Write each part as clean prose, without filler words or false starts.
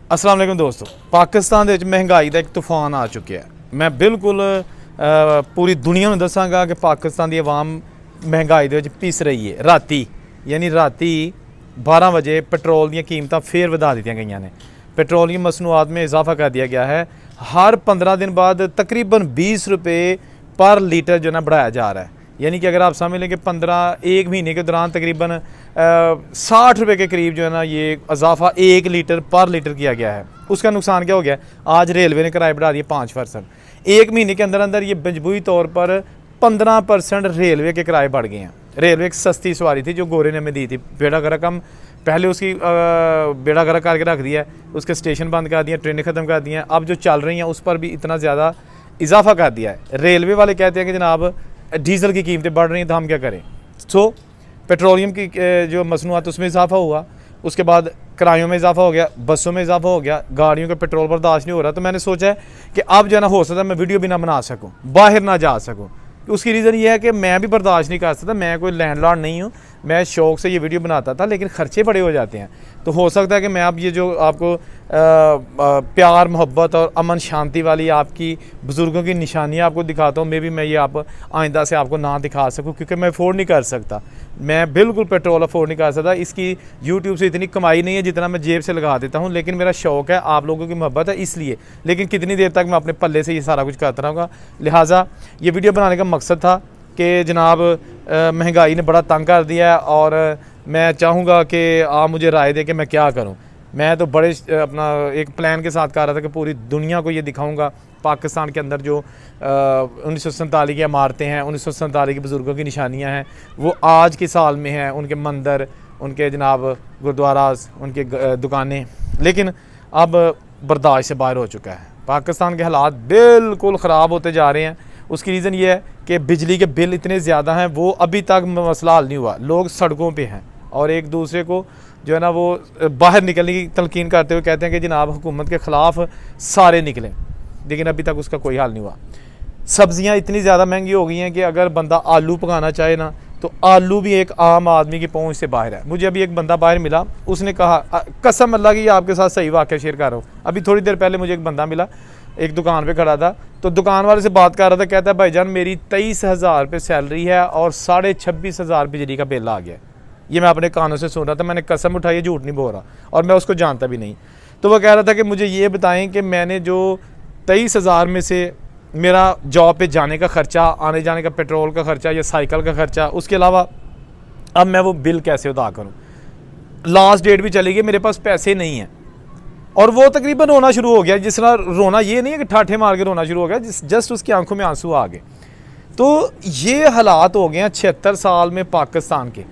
अस्सलाम वालेकुम दोस्तों, पाकिस्तान ਦੇ ਵਿੱਚ ਮਹਿੰਗਾਈ ਦਾ ਇੱਕ ਤੂਫਾਨ ਆ ਚੁੱਕਿਆ ਹੈ। ਮੈਂ ਬਿਲਕੁਲ ਪੂਰੀ ਦੁਨੀਆ ਨੂੰ ਦੱਸਾਂਗਾ ਕਿ ਪਾਕਿस्तान ਦੀ ਆਵਾਮ ਮਹਿੰਗਾਈ ਦੇ ਵਿੱਚ ਪਿਸ ਰਹੀ ਹੈ। ਰਾਤੀ 12 ਵਜੇ पेट्रोल ਦੀਆਂ ਕੀਮਤਾਂ ਫੇਰ ਵਧਾ ਦਿੱਤੀਆਂ ਗਈਆਂ ਨੇ। पेट्रोलियम मसनूआत में इजाफा कर दिया गया है। हर 15 दिन बाद तकरीबन 20 रुपये पर लीटर जो है ना बढ़ाया जा रहा है। यानी कि अगर आप समझ लें कि 1 महीने के दौरान तकरीबन 60 रुपये के करीब जो है ना ये इजाफा 1 लीटर पर लीटर किया गया है। उसका नुकसान क्या हो गया? आज रेलवे ने किराए बढ़ा दिए 5%। 1 महीने के अंदर अंदर ये मजबूरी तौर पर 15% रेलवे के किराए बढ़ गए हैं। रेलवे एक सस्ती सवारी थी जो गोरे ने हमें दी थी, बेड़ा गर्क हम पहले उसकी बेड़ा गर्क करके रख दिया है, उसके स्टेशन बंद कर दिए, ट्रेनें ख़त्म कर दी हैं। अब जो चल रही हैं उस पर भी इतना ज़्यादा इजाफा कर दिया है। रेलवे वाले कहते हैं कि जनाब डीज़ल की कीमतें बढ़ रही हैं तो हम क्या करें। पेट्रोलियम की जो मसनूआत उसमें इजाफा हुआ, उसके बाद किरायों में इजाफा हो गया, बसों में इजाफा हो गया, गाड़ियों का पेट्रोल बर्दाश्त नहीं हो रहा। तो मैंने सोचा है कि अब जो है ना हो सकता है मैं वीडियो भी ना बना सकूँ, बाहर ना जा सकूँ। उसकी रीज़न ये है कि मैं भी बर्दाश्त नहीं कर सकता, मैं कोई लैंडलॉर्ड नहीं हूँ, मैं शौक़ से ये वीडियो बनाता था, लेकिन ख़र्चे बड़े हो जाते हैं। तो हो सकता है कि मैं अब ये जो आपको प्यार मोहब्बत और अमन शांति वाली आपकी बुज़ुर्गों की निशानियाँ आपको दिखाता हूँ, मे भी मैं ये आप आइंदा से आपको ना दिखा सकूँ, क्योंकि मैं अफोर्ड नहीं कर सकता। मैं बिल्कुल पेट्रोल अफोर्ड नहीं कर सकता। इसकी यूट्यूब से इतनी कमाई नहीं है जितना मैं जेब से लगा देता हूँ, लेकिन मेरा शौक़ है, आप लोगों की मोहब्बत है इसलिए। लेकिन कितनी देर तक मैं अपने पल्ले से ये सारा कुछ करता रहूँगा। लिहाजा ये वीडियो बनाने का मकसद था कि जनाब महंगाई ने बड़ा तंग कर दिया है और मैं चाहूँगा कि आप मुझे राय दें कि मैं क्या करूँ। मैं तो बड़े अपना एक प्लान के साथ कर रहा था कि पूरी दुनिया को ये दिखाऊंगा पाकिस्तान के अंदर जो 1947 की इमारतें हैं, 1947 के बुज़ुर्गों की निशानियां हैं, वो आज के साल में हैं, उनके मंदिर, उनके जनाब गुरुद्वारास, उनके दुकानें। लेकिन अब बर्दाश्त से बाहर हो चुका है। पाकिस्तान के हालात बिल्कुल ख़राब होते जा रहे हैं। उसकी रीज़न ये है कि बिजली के बिल इतने ज़्यादा हैं, वो अभी तक मसला हल नहीं हुआ। लोग सड़कों पे हैं और एक दूसरे को जो है ना वो बाहर निकलने की तलकीन करते हुए कहते हैं कि जनाब हुकूमत के ख़िलाफ़ सारे निकलें, लेकिन अभी तक उसका कोई हल नहीं हुआ। सब्ज़ियाँ इतनी ज़्यादा महंगी हो गई हैं कि अगर बंदा आलू पकाना चाहे ना तो आलू भी एक आम आदमी की पहुँच से बाहर है। मुझे अभी एक बंदा बाहर मिला, उसने कहा, कसम अल्लाह की आपके साथ सही वाक़या शेयर कर रहा हूँ, अभी थोड़ी देर पहले मुझे एक बंदा मिला, एक दुकान पे खड़ा था, तो दुकान वाले से बात कर रहा था, कहता है भाईजान मेरी 23,000 रुपये सैलरी है और 26,500 बिजली का बिल आ गया। ये मैं अपने कानों से सुन रहा था, मैंने कसम उठाई, झूठ नहीं बोल रहा, और मैं उसको जानता भी नहीं। तो वो कह रहा था कि मुझे ये बताएं कि मैंने जो 23,000 में से मेरा जॉब पे जाने का ख़र्चा, आने जाने का पेट्रोल का ख़र्चा या साइकिल का ख़र्चा, उसके अलावा अब मैं वो बिल कैसे अदा करूँ। लास्ट डेट भी चली गई, मेरे पास पैसे नहीं हैं। और वो तकरीबन रोना शुरू हो गया। जिस तरह रोना ये नहीं है कि ठाठे मार के रोना शुरू हो गया, जस्ट उसकी आंखों में आंसू आ गए। तो ये हालात हो गए हैं 76 साल में पाकिस्तान के।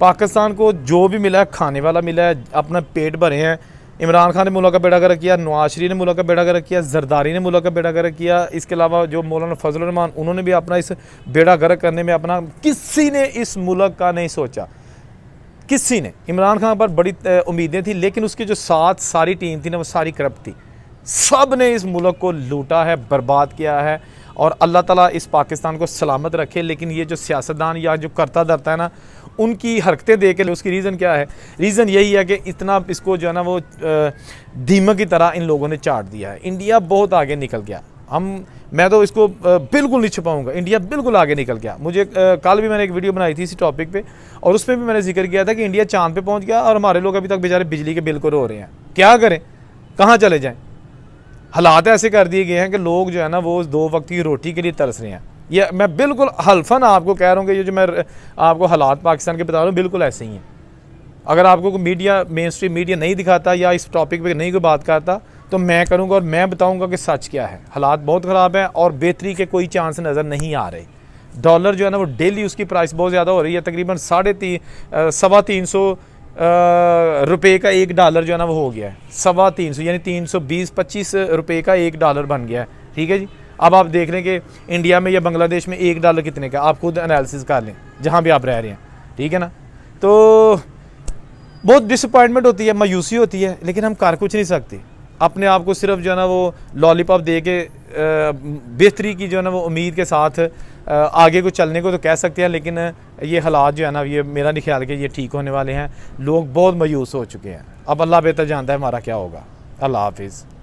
पाकिस्तान को जो भी मिला है खाने वाला मिला है, अपना पेट भरे हैं। इमरान खान ने मुल्क का बेड़ा गर्क किया, नवाज शरीफ ने मुल्क का बेड़ा गर्क किया, जरदारी ने मुल्क का बेड़ा गर्क किया। इसके अलावा जो मौलाना फजल रहमान, उन्होंने भी अपना इस बेड़ा गर्क करने में अपना, किसी ने इस मुल्क का नहीं सोचा, किसी ने। इमरान खान पर बड़ी उम्मीदें थी, लेकिन उसकी जो साथ सारी टीम थी ना वो सारी करप्ट थी। सब ने इस मुल्क को लूटा है, बर्बाद किया है, और अल्लाह ताला इस पाकिस्तान को सलामत रखे। लेकिन ये जो सियासतदान या जो करता धरता है ना, उनकी हरकतें देख के, उसकी रीज़न क्या है? रीज़न यही है कि इतना इसको जो है ना वो दीमक की तरह इन लोगों ने चाट दिया है। इंडिया बहुत आगे निकल गया। मैं तो इसको बिल्कुल नहीं छुपाऊंगा, इंडिया बिल्कुल आगे निकल गया। मुझे कल भी मैंने एक वीडियो बनाई थी इसी टॉपिक पे, और उसमें भी मैंने जिक्र किया था कि इंडिया चांद पे पहुंच गया और हमारे लोग अभी तक बेचारे बिजली के बिल को रो रहे हैं। क्या करें, कहाँ चले जाएं? हालात ऐसे कर दिए गए हैं कि लोग जो है ना वो 2 वक्त की रोटी के लिए तरस रहे हैं। ये मैं बिल्कुल हल्फन आपको कह रहा हूँ कि ये जो मैं आपको हालात पाकिस्तान के बता रहा हूँ बिल्कुल ऐसे ही हैं। अगर आपको मीडिया, मेन स्ट्रीम मीडिया नहीं दिखाता या इस टॉपिक पे नहीं कोई बात करता, तो मैं करूंगा और मैं बताऊंगा कि सच क्या है। हालात बहुत ख़राब हैं और बेहतरी के कोई चांस नज़र नहीं आ रहे। डॉलर जो है ना वो डेली उसकी प्राइस बहुत ज़्यादा हो रही है, तकरीबन 350 रुपये का $1 जो है ना वो हो गया है। 350 यानी 320-25 रुपये का $1 बन गया है। ठीक है जी। अब आप देख लें कि इंडिया में या बांग्लादेश में $1 कितने का, आप खुद एनालिसिस कर लें जहाँ भी आप रह रहे हैं। ठीक है ना। तो बहुत डिसअपॉइंटमेंट होती है, मायूसी होती है, लेकिन हम कर कुछ नहीं सकते। अपने आप को सिर्फ जो है ना वो लॉलीपॉप दे के बेहतरी की जो है ना वो उम्मीद के साथ आगे को चलने को तो कह सकते हैं, लेकिन ये हालात जो है ना ये मेरा नहीं ख्याल कि ये ठीक होने वाले हैं। लोग बहुत मायूस हो चुके हैं। अब अल्लाह बेहतर जानता है हमारा क्या होगा। अल्लाह हाफिज़।